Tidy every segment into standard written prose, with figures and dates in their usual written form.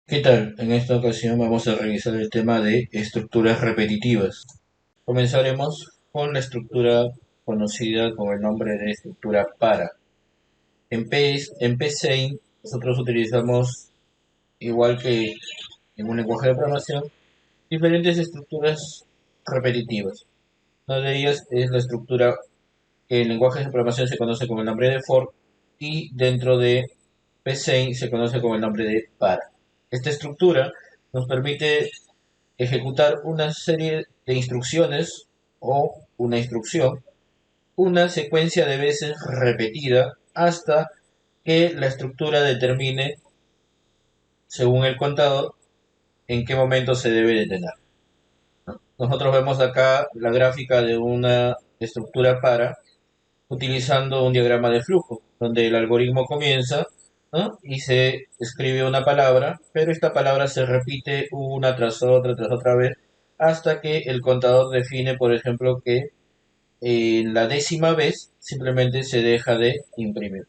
¿Qué tal? En esta ocasión vamos a revisar el tema de estructuras repetitivas. Comenzaremos con la estructura conocida con el nombre de estructura para. En PCIN nosotros utilizamos, igual que en un lenguaje de programación, diferentes estructuras repetitivas. Una de ellas es la estructura que en lenguajes de programación se conoce con el nombre de for y dentro de PCIN se conoce con el nombre de para. Esta estructura nos permite ejecutar una serie de instrucciones o una instrucción, una secuencia de veces repetida hasta que la estructura determine, según el contador, en qué momento se debe detener. Nosotros vemos acá la gráfica de una estructura para utilizando un diagrama de flujo, donde el algoritmo comienza, ¿no? Y se escribe una palabra, pero esta palabra se repite una tras otra vez, hasta que el contador define, por ejemplo, que en la décima vez simplemente se deja de imprimir,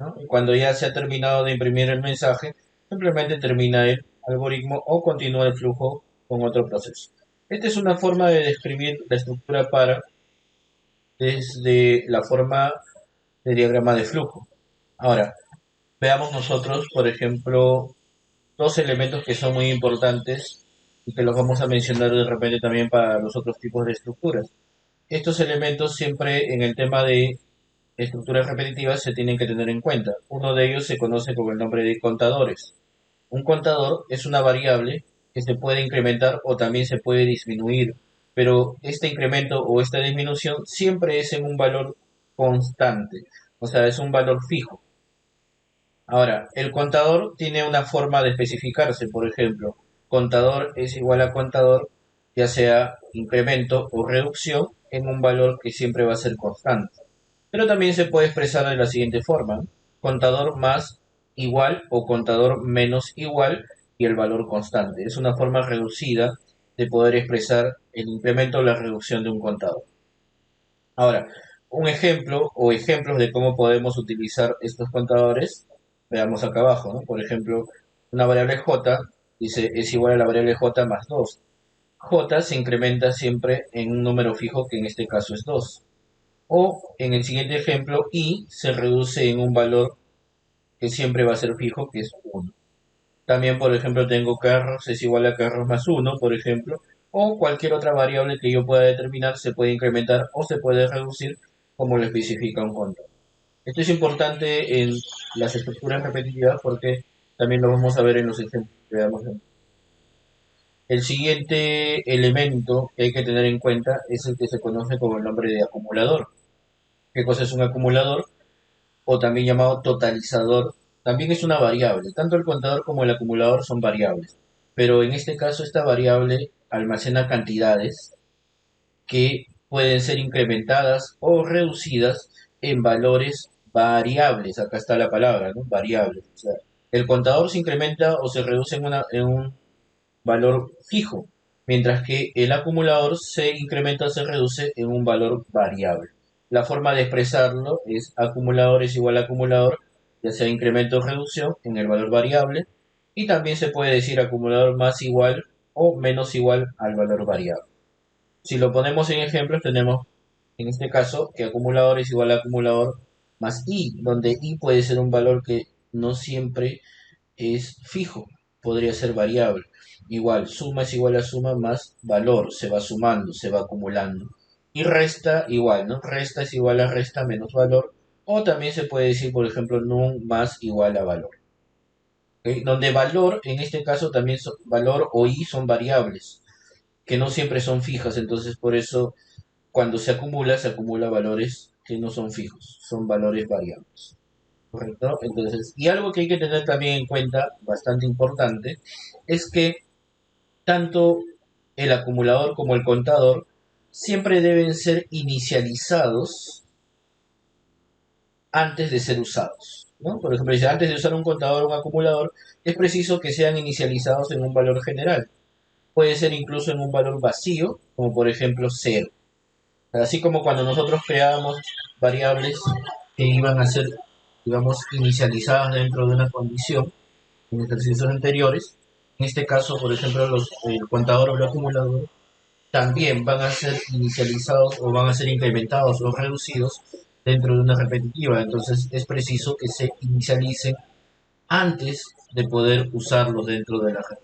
¿no? Y cuando ya se ha terminado de imprimir el mensaje, simplemente termina el algoritmo o continúa el flujo con otro proceso. Esta es una forma de describir la estructura para desde la forma de diagrama de flujo. Ahora, veamos nosotros, por ejemplo, dos elementos que son muy importantes y que los vamos a mencionar de repente también para los otros tipos de estructuras. Estos elementos siempre en el tema de estructuras repetitivas se tienen que tener en cuenta. Uno de ellos se conoce con el nombre de contadores. Un contador es una variable que se puede incrementar o también se puede disminuir, pero este incremento o esta disminución siempre es en un valor constante, o sea, es un valor fijo. Ahora, el contador tiene una forma de especificarse, por ejemplo, contador es igual a contador, ya sea incremento o reducción, en un valor que siempre va a ser constante. Pero también se puede expresar de la siguiente forma: contador más igual o contador menos igual y el valor constante. Es una forma reducida de poder expresar el incremento o la reducción de un contador. Ahora, un ejemplo o ejemplos de cómo podemos utilizar estos contadores, veamos acá abajo, ¿no? Por ejemplo, una variable j dice es igual a la variable j más 2. J se incrementa siempre en un número fijo que en este caso es 2. O en el siguiente ejemplo, i se reduce en un valor que siempre va a ser fijo, que es 1. También, por ejemplo, tengo carros es igual a carros más 1, por ejemplo, o cualquier otra variable que yo pueda determinar se puede incrementar o se puede reducir como lo especifica un control. Esto es importante en las estructuras repetitivas porque también lo vamos a ver en los ejemplos que veamos. El siguiente elemento que hay que tener en cuenta es el que se conoce como el nombre de acumulador. ¿Qué cosa es un acumulador? O también llamado totalizador, también es una variable. Tanto el contador como el acumulador son variables. Pero en este caso esta variable almacena cantidades que pueden ser incrementadas o reducidas en valores variables. Acá está la palabra, ¿no? Variables. O sea, el contador se incrementa o se reduce en un valor fijo, mientras que el acumulador se incrementa o se reduce en un valor variable. La forma de expresarlo es acumulador es igual a acumulador, ya sea incremento o reducción en el valor variable, y también se puede decir acumulador más igual o menos igual al valor variable. Si lo ponemos en ejemplos, tenemos en este caso que acumulador es igual a acumulador más i, donde i puede ser un valor que no siempre es fijo, podría ser variable. Igual, suma es igual a suma más valor, se va sumando, se va acumulando. Y resta igual, ¿no? Resta es igual a resta menos valor. O también se puede decir, por ejemplo, num más igual a valor. ¿Ok? Donde valor, en este caso también valor o i son variables, que no siempre son fijas. Entonces, por eso, cuando se acumula valores que no son fijos, son valores variables. ¿Correcto? Entonces, y algo que hay que tener también en cuenta, bastante importante, es que tanto el acumulador como el contador siempre deben ser inicializados antes de ser usados, ¿no? Por ejemplo, si antes de usar un contador o un acumulador, es preciso que sean inicializados en un valor general. Puede ser incluso en un valor vacío, como por ejemplo cero. Así como cuando nosotros creábamos variables que iban a ser, digamos, inicializadas dentro de una condición en ejercicios anteriores, En este caso, por ejemplo, el contador o el acumulador también van a ser inicializados o van a ser incrementados o reducidos dentro de una repetitiva. Entonces es preciso que se inicialicen antes de poder usarlos dentro de la red,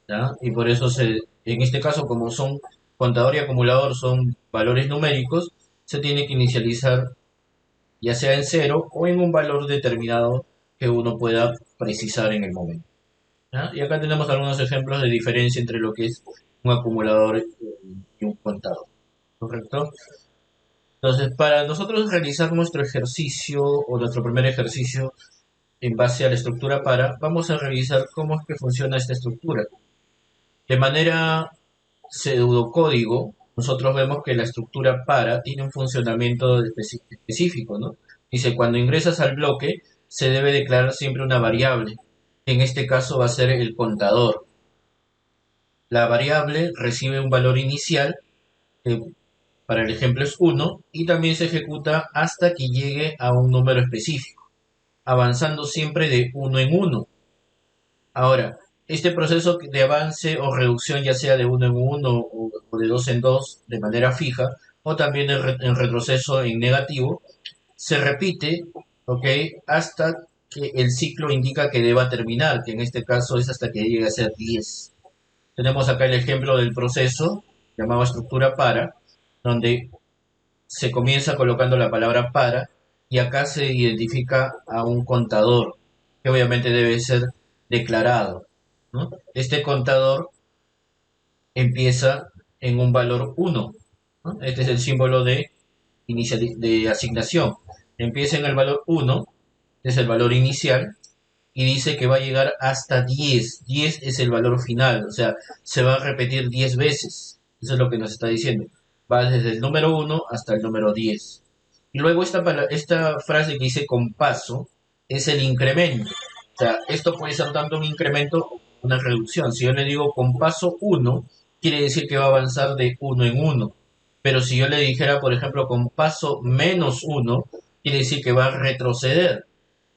¿ya? Y por eso en este caso, como son contador y acumulador son valores numéricos, se tiene que inicializar ya sea en cero o en un valor determinado que uno pueda precisar en el momento, ¿ya? Y acá tenemos algunos ejemplos de diferencia entre lo que es un acumulador y un contador, ¿correcto? Entonces, para nosotros realizar nuestro ejercicio o nuestro primer ejercicio en base a la estructura para, vamos a revisar cómo es que funciona esta estructura. De manera pseudocódigo, nosotros vemos que la estructura para tiene un funcionamiento específico, ¿no? Dice, cuando ingresas al bloque, se debe declarar siempre una variable. En este caso va a ser el contador. La variable recibe un valor inicial, que para el ejemplo es 1, y también se ejecuta hasta que llegue a un número específico, avanzando siempre de uno en uno. Ahora, este proceso de avance o reducción, ya sea de uno en uno o de dos en dos de manera fija, o también en retroceso en negativo, se repite, ¿ok? Hasta que el ciclo indica que deba terminar, que en este caso es hasta que llegue a ser 10. Tenemos acá el ejemplo del proceso llamado estructura para, donde se comienza colocando la palabra para y acá se identifica a un contador que obviamente debe ser declarado, ¿no? Este contador empieza en un valor 1, ¿no? Este es el símbolo de asignación. Empieza en el valor 1, es el valor inicial, y dice que va a llegar hasta 10. 10 es el valor final, o sea, se va a repetir 10 veces. Eso es lo que nos está diciendo. Va desde el número 1 hasta el número 10. Y luego esta frase que dice con paso es el incremento. O sea, esto puede ser tanto un incremento o una reducción. Si yo le digo con paso 1, quiere decir que va a avanzar de uno en uno. Pero si yo le dijera, por ejemplo, con paso menos 1, quiere decir que va a retroceder.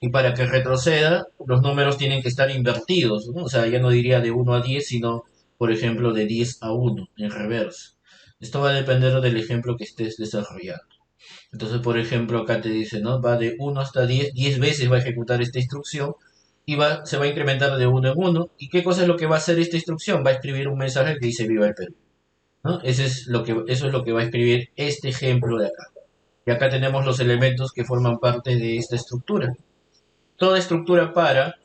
Y para que retroceda, los números tienen que estar invertidos, ¿no? O sea, ya no diría de 1 a 10, sino, por ejemplo, de 10 a 1, en reverso. Esto va a depender del ejemplo que estés desarrollando. Entonces, por ejemplo, acá te dice, ¿no? Va de 1 hasta 10, 10 veces va a ejecutar esta instrucción y se va a incrementar de uno en uno. ¿Y qué cosa es lo que va a hacer esta instrucción? Va a escribir un mensaje que dice Viva el Perú, ¿no? Eso es lo que va a escribir este ejemplo de acá. Y acá tenemos los elementos que forman parte de esta estructura. Toda estructura para,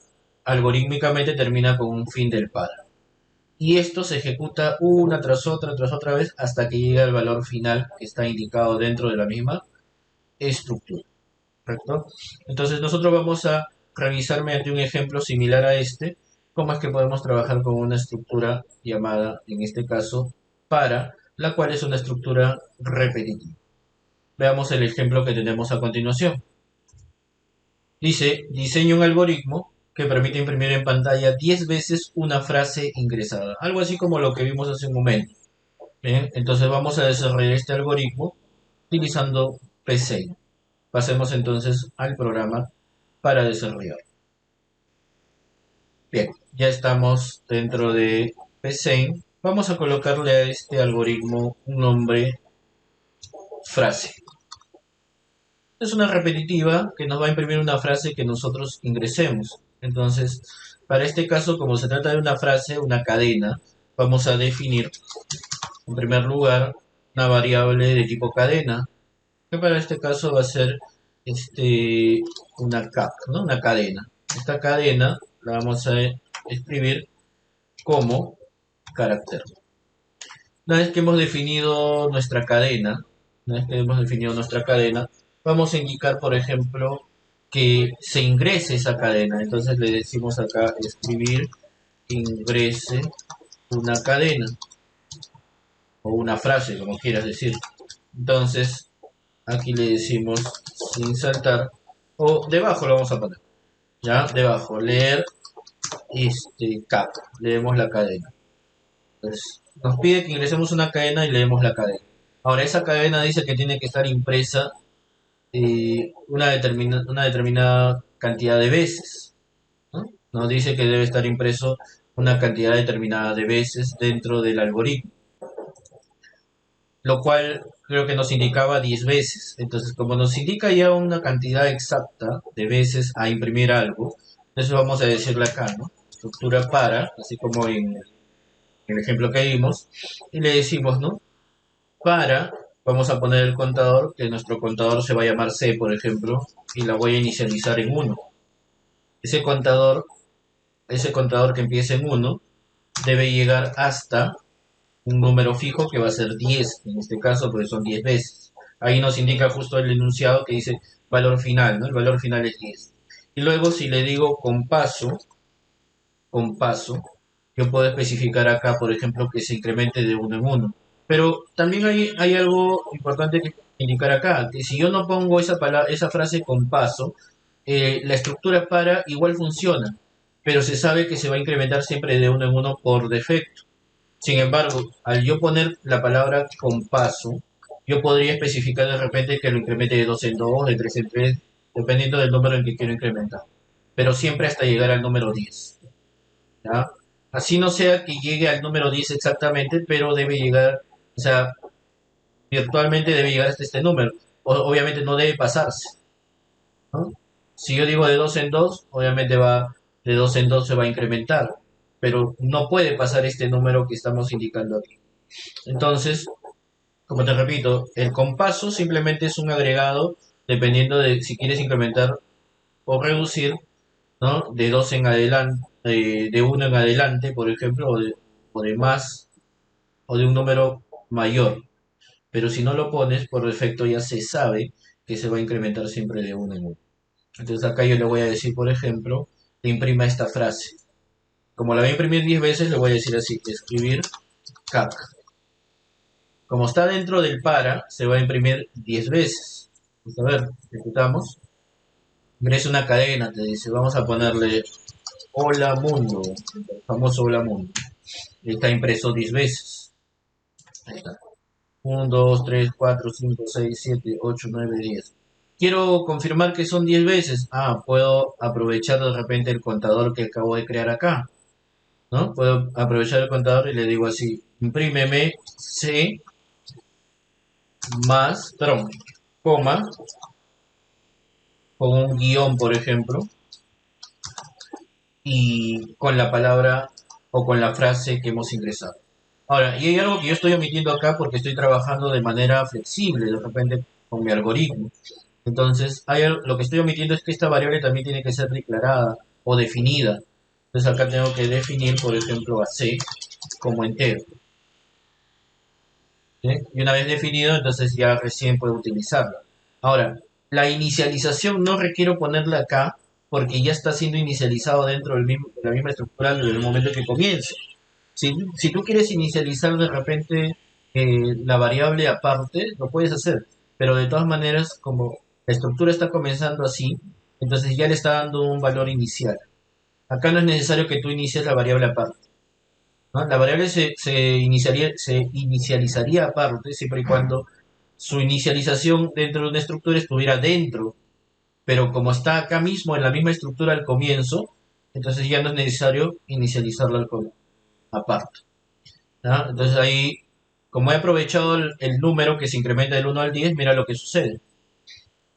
algorítmicamente, termina con un fin del para. Y esto se ejecuta una tras otra vez hasta que llega al valor final que está indicado dentro de la misma estructura. ¿Correcto? Entonces nosotros vamos a revisar mediante un ejemplo similar a este, cómo es que podemos trabajar con una estructura llamada, en este caso, para, la cual es una estructura repetitiva. Veamos el ejemplo que tenemos a continuación. Dice, diseña un algoritmo que permite imprimir en pantalla 10 veces una frase ingresada. Algo así como lo que vimos hace un momento. Bien, entonces vamos a desarrollar este algoritmo utilizando P6. Pasemos entonces al programa para desarrollar. Bien, ya estamos dentro de P6. Vamos a colocarle a este algoritmo un nombre frase. Es una repetitiva que nos va a imprimir una frase que nosotros ingresemos. Entonces, para este caso, como se trata de una frase, una cadena, vamos a definir, en primer lugar, una variable de tipo cadena, que para este caso va a ser una cap, ¿no? Una cadena. Esta cadena la vamos a escribir como carácter. Una vez que hemos definido nuestra cadena, vamos a indicar, por ejemplo, que se ingrese esa cadena. Entonces le decimos acá escribir ingrese una cadena o una frase, como quieras decir. Entonces aquí le decimos sin saltar o debajo lo vamos a poner. Ya, debajo, leer cap, leemos la cadena. Entonces, nos pide que ingresemos una cadena y leemos la cadena. Ahora, esa cadena dice que tiene que estar impresa una determinada cantidad de veces, ¿no? Nos dice que debe estar impreso una cantidad determinada de veces dentro del algoritmo, lo cual creo que nos indicaba 10 veces. Entonces, como nos indica ya una cantidad exacta de veces a imprimir algo, eso vamos a decirle acá, ¿no? Estructura para, así como en el ejemplo que vimos, y le decimos, ¿no? Para, vamos a poner el contador, que nuestro contador se va a llamar C, por ejemplo, y la voy a inicializar en 1. Ese contador, ese contador que empieza en 1 debe llegar hasta un número fijo que va a ser 10, en este caso, porque son 10 veces. Ahí nos indica justo el enunciado que dice valor final, ¿no? El valor final es 10. Y luego, si le digo con paso, yo puedo especificar acá, por ejemplo, que se incremente de 1 en 1. Pero también hay algo importante que indicar acá, que si yo no pongo esa, palabra, esa frase con paso, la estructura para igual funciona, pero se sabe que se va a incrementar siempre de 1 en 1 por defecto. Sin embargo, al yo poner la palabra con paso, yo podría especificar de repente que lo incremente de 2 en 2, de 3 en 3, dependiendo del número en que quiero incrementar. Pero siempre hasta llegar al número 10. ¿Ya? Así no sea que llegue al número 10 exactamente, pero debe llegar, o sea, virtualmente debe llegar hasta este número. Obviamente no debe pasarse, ¿no? Si yo digo de 2 en 2, obviamente va de 2 en 2 se va a incrementar, pero no puede pasar este número que estamos indicando aquí. Entonces, como te repito, el compaso simplemente es un agregado dependiendo de si quieres incrementar o reducir, ¿no? De 2 en adelante, de 1 en adelante, por ejemplo, o de más, o de un número mayor. Pero si no lo pones, por defecto ya se sabe que se va a incrementar siempre de 1 en 1. Entonces acá yo le voy a decir, por ejemplo, que imprima esta frase. Como la voy a imprimir 10 veces, le voy a decir así, escribir CAC. Como está dentro del para, se va a imprimir 10 veces. Vamos a ver, ejecutamos. Ingresa una cadena, te dice, vamos a ponerle Hola Mundo, el famoso Hola Mundo. Está impreso 10 veces. Ahí está. 1, 2, 3, 4, 5, 6, 7, 8, 9, 10. Quiero confirmar que son 10 veces. Ah, puedo aprovechar de repente el contador que acabo de crear acá, ¿no? Puedo aprovechar el contador y le digo así, imprímeme C más, perdón, coma, con un guión, por ejemplo, y con la palabra o con la frase que hemos ingresado. Ahora, y hay algo que yo estoy omitiendo acá porque estoy trabajando de manera flexible, de repente con mi algoritmo. Entonces, lo que estoy omitiendo es que esta variable también tiene que ser declarada o definida. Entonces acá tengo que definir, por ejemplo, a C como entero. ¿Sí? Y una vez definido, entonces ya recién puedo utilizarla. Ahora, la inicialización no requiero ponerla acá porque ya está siendo inicializado dentro de la misma estructura desde el momento que comience. Si tú quieres inicializar de repente la variable aparte, lo puedes hacer, pero de todas maneras, como la estructura está comenzando así, entonces ya le está dando un valor inicial. Acá no es necesario que tú inicies la variable aparte, ¿no? La variable se inicializaría aparte siempre y cuando su inicialización dentro de una estructura estuviera dentro, pero como está acá mismo en la misma estructura al comienzo, entonces ya no es necesario inicializarla aparte. ¿Ya? Entonces ahí, como he aprovechado el número que se incrementa del 1 al 10, mira lo que sucede.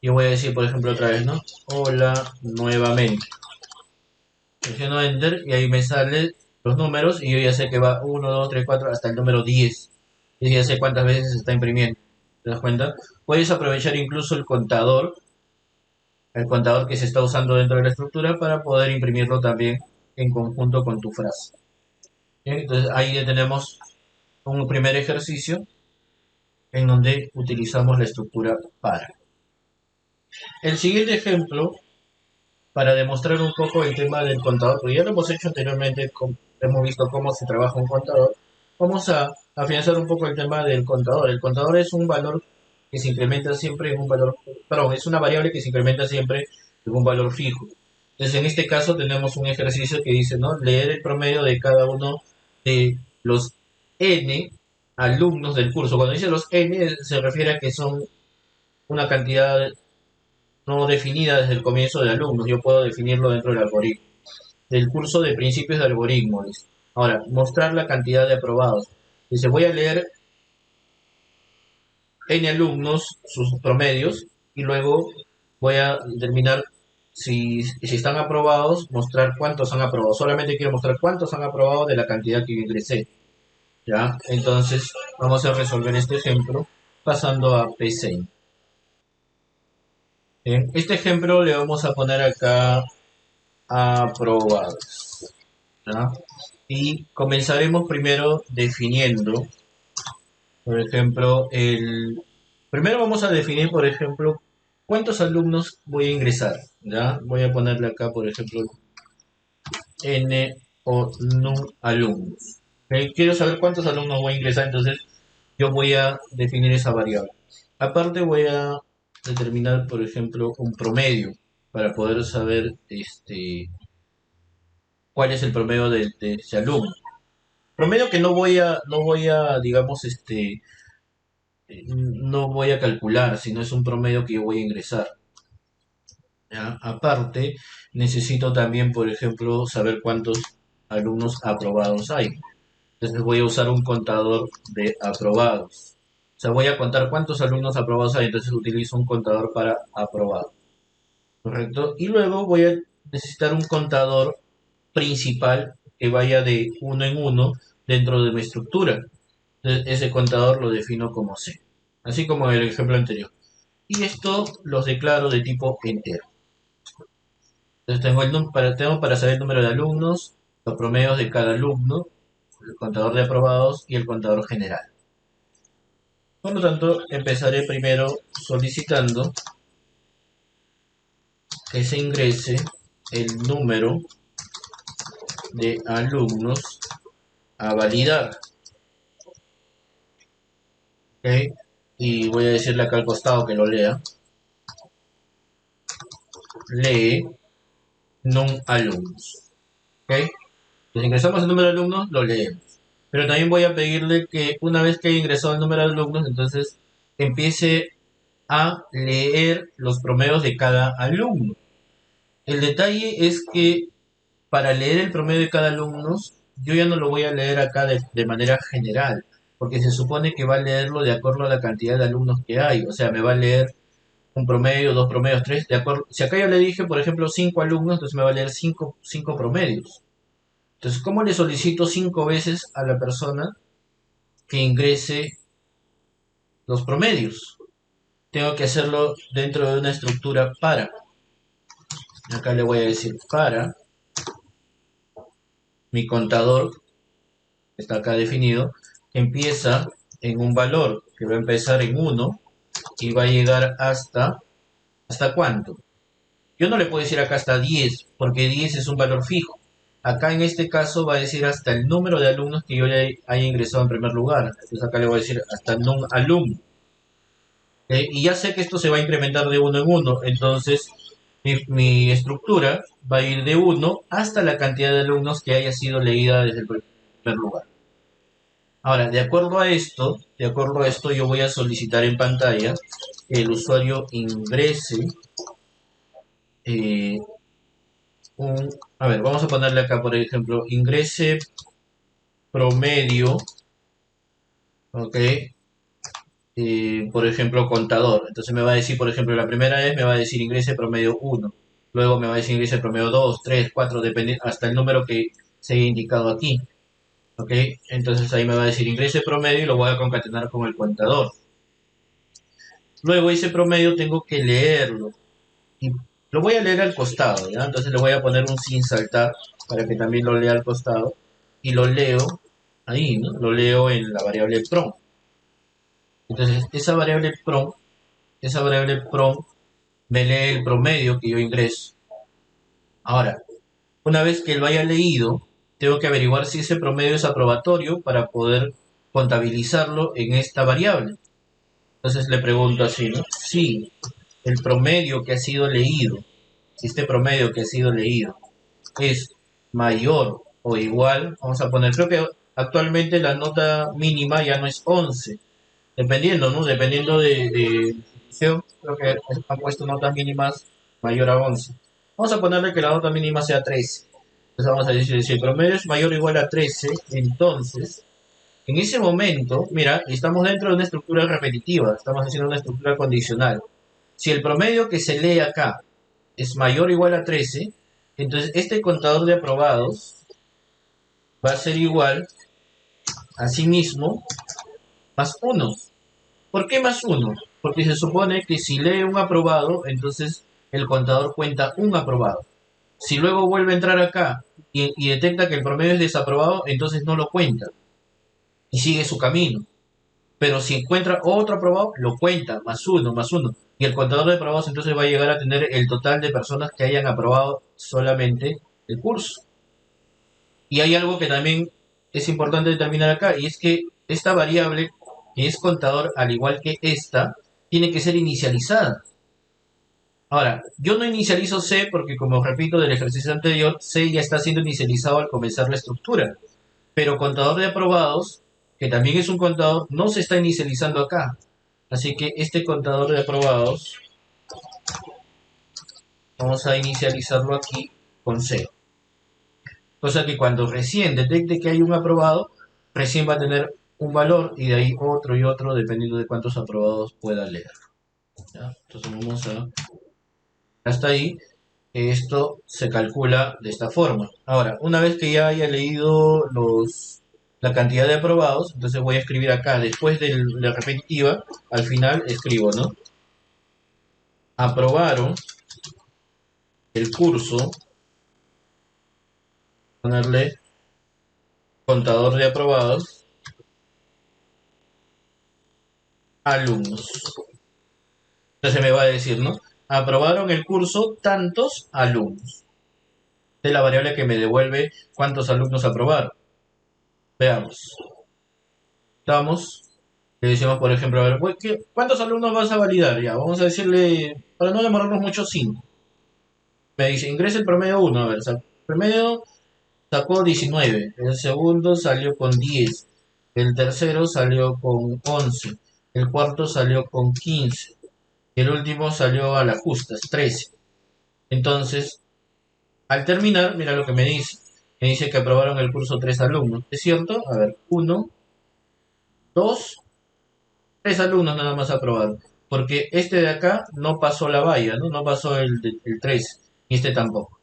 Yo voy a decir, por ejemplo, otra vez, ¿no? Hola, nuevamente. Presiono Enter y ahí me salen los números y yo ya sé que va 1, 2, 3, 4 hasta el número 10. Y ya sé cuántas veces se está imprimiendo. ¿Te das cuenta? Puedes aprovechar incluso el contador que se está usando dentro de la estructura para poder imprimirlo también en conjunto con tu frase. Bien, entonces ahí ya tenemos un primer ejercicio en donde utilizamos la estructura para. El siguiente ejemplo, para demostrar un poco el tema del contador, porque ya lo hemos hecho anteriormente, hemos visto cómo se trabaja un contador, vamos a afianzar un poco el tema del contador. El contador es un valor que se incrementa siempre en un valor, perdón, es una variable que se incrementa siempre en un valor fijo. Entonces, en este caso tenemos un ejercicio que dice, ¿no? Leer el promedio de cada uno de los n alumnos del curso. Cuando dice los n se refiere a que son una cantidad no definida desde el comienzo de alumnos. Yo puedo definirlo dentro del algoritmo. Del curso de principios de algoritmos. Ahora, mostrar la cantidad de aprobados. Dice, voy a leer N alumnos, sus promedios, y luego voy a determinar si están aprobados, mostrar cuántos han aprobado. Solamente quiero mostrar cuántos han aprobado de la cantidad que yo ingresé. ¿Ya? Entonces, vamos a resolver este ejemplo pasando a P6. Bien, este ejemplo le vamos a poner acá aprobados. ¿Ya? Y comenzaremos primero definiendo, por ejemplo, primero vamos a definir, por ejemplo, cuántos alumnos voy a ingresar. ¿Ya? Voy a ponerle acá, por ejemplo, N o NUM alumnos. ¿Ok? Quiero saber cuántos alumnos voy a ingresar, entonces yo voy a definir esa variable. Aparte voy a determinar, por ejemplo, un promedio para poder saber cuál es el promedio de ese alumno. Promedio que no voy a, digamos, no voy a calcular, sino es un promedio que yo voy a ingresar. ¿Ya? Aparte, necesito también, por ejemplo, saber cuántos alumnos aprobados hay. Entonces voy a usar un contador de aprobados. O sea, voy a contar cuántos alumnos aprobados hay, entonces utilizo un contador para aprobados. ¿Correcto? Y luego voy a necesitar un contador principal que vaya de uno en uno dentro de mi estructura. Entonces, ese contador lo defino como C, así como en el ejemplo anterior. Y esto los declaro de tipo entero. Entonces tengo para saber el número de alumnos, los promedios de cada alumno, el contador de aprobados y el contador general. Por lo tanto, empezaré primero solicitando que se ingrese el número de alumnos a validar. ¿Ok? Y voy a decirle acá al costado que lo lea. Lee num alumnos. ¿Ok? Entonces ingresamos el número de alumnos, lo leemos. Pero también voy a pedirle que una vez que haya ingresado el número de alumnos, entonces empiece a leer los promedios de cada alumno. El detalle es que para leer el promedio de cada alumno, yo ya no lo voy a leer acá de manera general, porque se supone que va a leerlo de acuerdo a la cantidad de alumnos que hay. O sea, me va a leer un promedio, dos promedios, tres, de acuerdo. Si acá yo le dije, por ejemplo, cinco alumnos, entonces me va a leer cinco promedios. Entonces, ¿cómo le solicito cinco veces a la persona que ingrese los promedios? Tengo que hacerlo dentro de una estructura para. Acá le voy a decir para mi contador, que está acá definido, empieza en un valor que va a empezar en 1 y va a llegar ¿hasta cuánto? Yo no le puedo decir acá hasta 10, porque 10 es un valor fijo. Acá en este caso va a decir hasta el número de alumnos que yo le haya ingresado en primer lugar. Entonces acá le voy a decir hasta num alumno. Y ya sé que esto se va a incrementar de uno en uno. Entonces mi estructura va a ir de 1 hasta la cantidad de alumnos que haya sido leída desde el primer lugar. Ahora, de acuerdo a esto, yo voy a solicitar en pantalla que el usuario ingrese eh, a ver, vamos a ponerle acá, por ejemplo, ingrese promedio, ¿ok? Por ejemplo, contador. Entonces me va a decir, por ejemplo, la primera vez me va a decir ingrese promedio 1. Luego me va a decir ingrese promedio 2, 3, 4, dependiendo, hasta el número que se haya indicado aquí. ¿Ok? Entonces ahí me va a decir ingrese promedio y lo voy a concatenar con el contador. Luego ese promedio tengo que leerlo. Y lo voy a leer al costado, ¿ya? Entonces le voy a poner un sin saltar para que también lo lea al costado. Y lo leo ahí, ¿no? Lo leo en la variable prom. Entonces, esa variable prom me lee el promedio que yo ingreso. Ahora, una vez que lo haya leído, tengo que averiguar si ese promedio es aprobatorio para poder contabilizarlo en esta variable. Entonces le pregunto así, ¿no? Si el promedio que ha sido leído, si este promedio que ha sido leído es mayor o igual, vamos a poner, creo que actualmente la nota mínima ya no es 11, dependiendo, ¿no? Dependiendo de institución, creo que han puesto notas mínimas mayor a 11. Vamos a ponerle que la nota mínima sea 13. Entonces vamos a decir, si el promedio es mayor o igual a 13, entonces, en ese momento, mira, estamos dentro de una estructura repetitiva, estamos haciendo una estructura condicional. Si el promedio que se lee acá es mayor o igual a 13, entonces este contador de aprobados va a ser igual a sí mismo más 1. ¿Por qué más 1? Porque se supone que si lee un aprobado, entonces el contador cuenta un aprobado. Si luego vuelve a entrar acá y detecta que el promedio es desaprobado, entonces no lo cuenta y sigue su camino. Pero si encuentra otro aprobado, lo cuenta, más 1, más 1. Y el contador de aprobados entonces va a llegar a tener el total de personas que hayan aprobado solamente el curso. Y hay algo que también es importante determinar acá, y es que esta variable, que es contador al igual que esta, tiene que ser inicializada. Ahora, yo no inicializo C porque, como repito del ejercicio anterior, C ya está siendo inicializado al comenzar la estructura. Pero contador de aprobados, que también es un contador, no se está inicializando acá. Así que este contador de aprobados, vamos a inicializarlo aquí con C. Cosa que cuando recién detecte que hay un aprobado, recién va a tener un valor y de ahí otro y otro dependiendo de cuántos aprobados pueda leer. ¿Ya? Entonces vamos a... Hasta ahí, esto se calcula de esta forma. Ahora, una vez que ya haya leído la cantidad de aprobados, entonces voy a escribir acá, después de la repetitiva, al final escribo, ¿no? Aprobaron el curso, ponerle contador de aprobados, alumnos. Entonces me va a decir, ¿no? Aprobaron el curso tantos alumnos. De la variable que me devuelve cuántos alumnos aprobaron. Veamos. Estamos. Le decimos, por ejemplo, a ver, ¿cuántos alumnos vas a validar? Ya, vamos a decirle, para no demorarnos mucho, 5. Me dice, ingresa el promedio 1. A ver, el promedio sacó 19. El segundo salió con 10. El tercero salió con 11. El cuarto salió con 15. Y el último salió a las justas, 13. Entonces, al terminar, mira lo que me dice. Me dice que aprobaron el curso 3 alumnos. ¿Es cierto? A ver, uno, dos, 3 alumnos nada más aprobaron. Porque este de acá no pasó la valla, ¿no? No pasó el 3. Y este tampoco.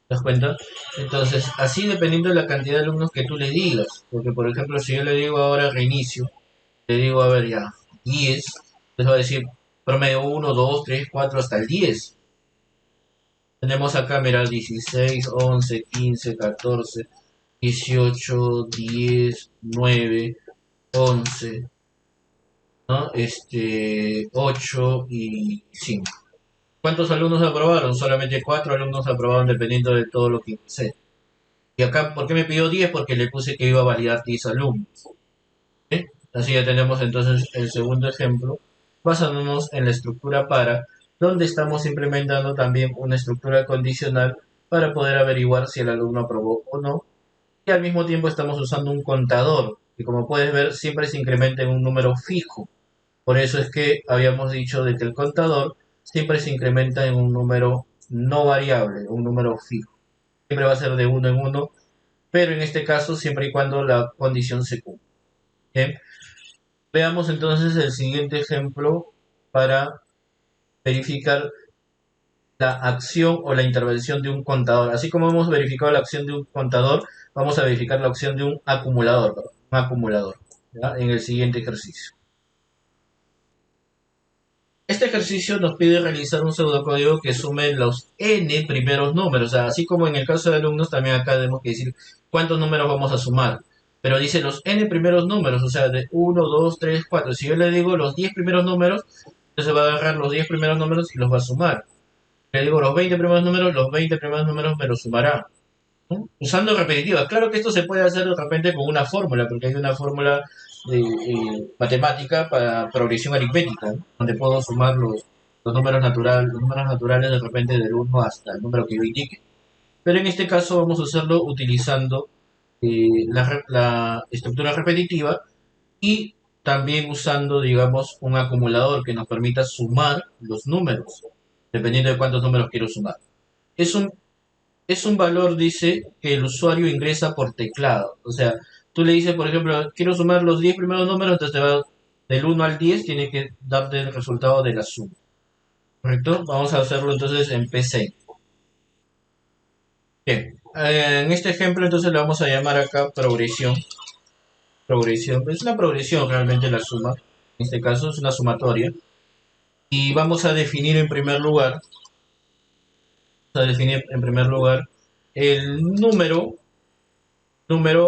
¿Te das cuenta? Entonces, así dependiendo de la cantidad de alumnos que tú le digas. Porque, por ejemplo, si yo le digo ahora reinicio, le digo, a ver, ya, 10, les va a decir promedio 1, 2, 3, 4, hasta el 10. Tenemos acá, mira, 16, 11, 15, 14, 18, 10, 9, 11, ¿no? 8 y 5. ¿Cuántos alumnos aprobaron? Solamente 4 alumnos aprobaron dependiendo de todo lo que hice. Y acá, ¿por qué me pidió 10? Porque le puse que iba a validar 10 alumnos. ¿Sí? Así ya tenemos entonces el segundo ejemplo, basándonos en la estructura para, donde estamos implementando también una estructura condicional para poder averiguar si el alumno aprobó o no. Y al mismo tiempo estamos usando un contador, que como puedes ver siempre se incrementa en un número fijo. Por eso es que habíamos dicho de que el contador siempre se incrementa en un número no variable, un número fijo. Siempre va a ser de uno en uno, pero en este caso siempre y cuando la condición se cumpla. ¿Bien? Veamos entonces el siguiente ejemplo para verificar la acción o la intervención de un contador. Así como hemos verificado la acción de un contador, vamos a verificar la acción de un acumulador, perdón, un acumulador, ¿ya? En el siguiente ejercicio. Este ejercicio nos pide realizar un pseudocódigo que sume los n primeros números. O sea, así como en el caso de alumnos, también acá tenemos que decir cuántos números vamos a sumar. Pero dice los n primeros números, o sea, de 1, 2, 3, 4. Si yo le digo los 10 primeros números, entonces va a agarrar los 10 primeros números y los va a sumar. Le digo los 20 primeros números, los 20 primeros números me los sumará, ¿no? Usando repetitivas. Claro que esto se puede hacer de repente con una fórmula, porque hay una fórmula de, matemática para progresión aritmética, ¿no? Donde puedo sumar los números naturales de repente del 1 hasta el número que yo indique. Pero en este caso vamos a hacerlo utilizando la estructura repetitiva y también usando, digamos, un acumulador que nos permita sumar los números, dependiendo de cuántos números quiero sumar. Es un Es un valor, dice, que el usuario ingresa por teclado. O sea, tú le dices, por ejemplo, quiero sumar los 10 primeros números, entonces te va del 1 al 10, tiene que darte el resultado de la suma. ¿Correcto? Vamos a hacerlo entonces en PC. Bien, en este ejemplo entonces le vamos a llamar acá progresión. Progresión, es una progresión realmente la suma. En este caso es una sumatoria. Y vamos a definir en primer lugar, el número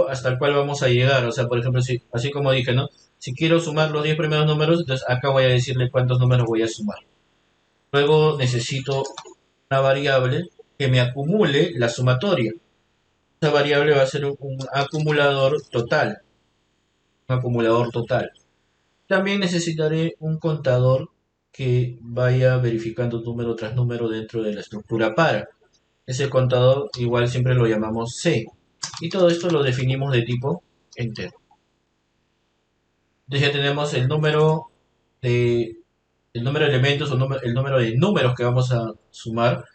hasta el cual vamos a llegar. O sea, por ejemplo, si, así como dije, ¿no? Si quiero sumar los 10 primeros números, entonces acá voy a decirle cuántos números voy a sumar. Luego necesito una variable que me acumule la sumatoria. Esa variable va a ser un acumulador total. Un acumulador total. También necesitaré un contador que vaya verificando número tras número dentro de la estructura para. Ese contador igual siempre lo llamamos C. Y todo esto lo definimos de tipo entero. Entonces ya tenemos de, el número de elementos o el número de números que vamos a sumar,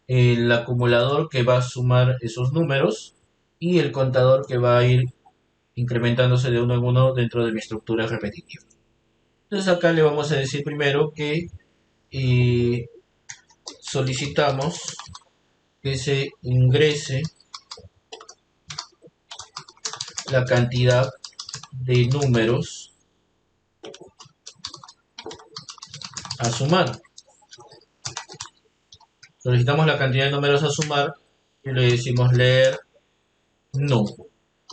el acumulador que va a sumar esos números y el contador que va a ir incrementándose de uno en uno dentro de mi estructura repetitiva. Entonces acá le vamos a decir primero que solicitamos que se ingrese la cantidad de números a sumar. Solicitamos la cantidad de números a sumar y le decimos leer no,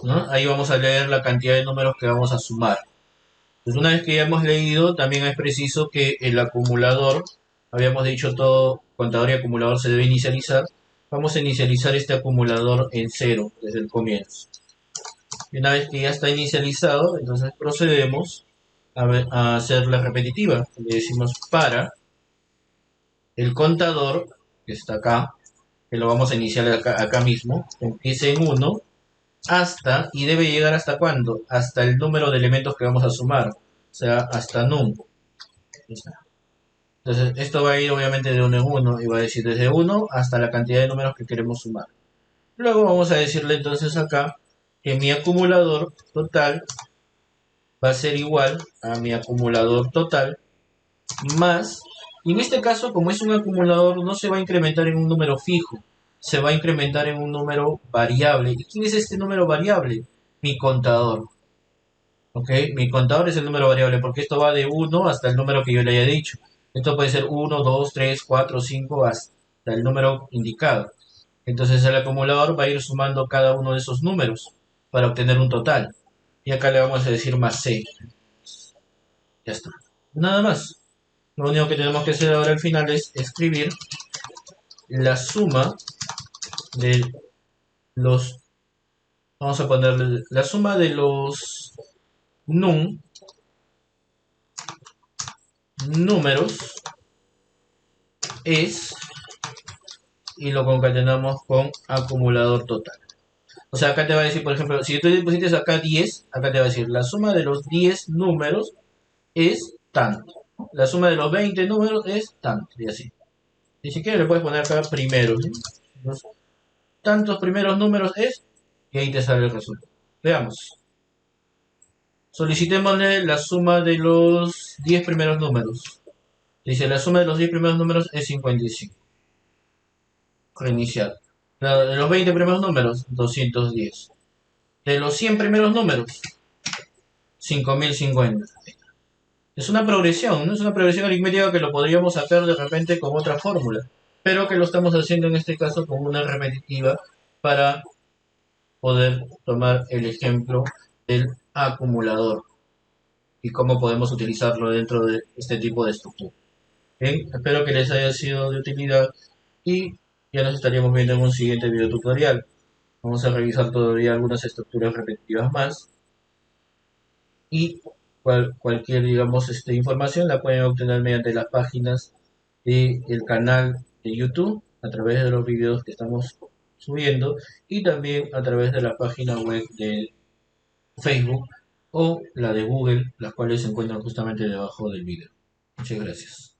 ¿no? Ahí vamos a leer la cantidad de números que vamos a sumar. Entonces, una vez que ya hemos leído, también es preciso que el acumulador, habíamos dicho todo contador y acumulador se debe inicializar. Vamos a inicializar este acumulador en cero desde el comienzo. Y una vez que ya está inicializado, entonces procedemos a hacer la repetitiva. Le decimos para el contador, que está acá, que lo vamos a iniciar acá mismo, empiece en 1 hasta, y debe llegar hasta cuándo, hasta el número de elementos que vamos a sumar, o sea, hasta num. Entonces, esto va a ir obviamente de 1 en 1 y va a decir desde 1 hasta la cantidad de números que queremos sumar. Luego vamos a decirle entonces acá que mi acumulador total va a ser igual a mi acumulador total más, y en este caso, como es un acumulador, no se va a incrementar en un número fijo, se va a incrementar en un número variable. ¿Y quién es este número variable? Mi contador. ¿Ok? Mi contador es el número variable, porque esto va de 1 hasta el número que yo le haya dicho. Esto puede ser 1, 2, 3, 4, 5, hasta el número indicado. Entonces el acumulador va a ir sumando cada uno de esos números para obtener un total. Y acá le vamos a decir más C. Ya está. Nada más. Lo único que tenemos que hacer ahora al final es escribir la suma de los, vamos a ponerle la suma de los num números es, y lo concatenamos con acumulador total. O sea, acá te va a decir, por ejemplo, si tú pusiste acá 10, acá te va a decir la suma de los 10 números es tanto. La suma de los 20 números es tanto, y así. Ni siquiera le puedes poner acá primero, ¿sí? Los tantos primeros números es, y ahí te sale el resultado. Veamos. Solicitémosle la suma de los 10 primeros números. Dice, la suma de los 10 primeros números es 55. Reiniciar. De los 20 primeros números, 210. De los 100 primeros números, 5050. Es una progresión, ¿no? Es una progresión aritmética que lo podríamos sacar de repente con otra fórmula, pero que lo estamos haciendo en este caso con una repetitiva para poder tomar el ejemplo del acumulador y cómo podemos utilizarlo dentro de este tipo de estructura. Bien, espero que les haya sido de utilidad y ya nos estaríamos viendo en un siguiente video tutorial. Vamos a revisar todavía algunas estructuras repetitivas más y cualquier, digamos, información la pueden obtener mediante las páginas del canal de YouTube a través de los videos que estamos subiendo y también a través de la página web de Facebook o la de Google, las cuales se encuentran justamente debajo del video. Muchas gracias.